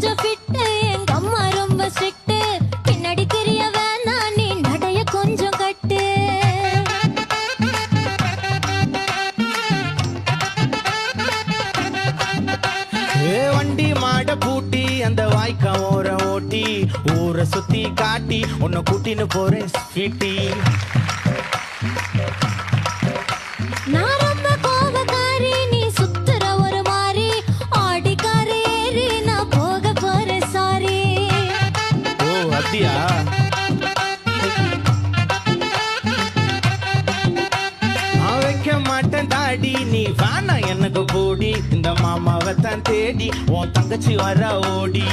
கொஞ்சம் ஃபிட்டு எங்க அம்மா ரொம்ப ஸ்ட்ரிக்ட் பின்னாடி தெரிய வேணா நீ நடைய கொஞ்சம் கட்டு வண்டி மாட பூட்டி அந்த வாய்க்கா ஓர ஓட்டி ஊரை சுத்தி காட்டி உன்னை கூட்டின்னு போறேன் ஸ்வீட்டி நான் ரொம்ப கோபக்காரி நீ சுத்துற ஒரு மாதிரி ஆடிக்கார ஏறி நான் போக போறேன் சாரி ஓ அப்படியா நான் வைக்க மாட்டேன் தாடி நீ வேணா எனக்கு போடி இந்த மாமாவை தான் தேடி உன் தங்கச்சி வர ஓடி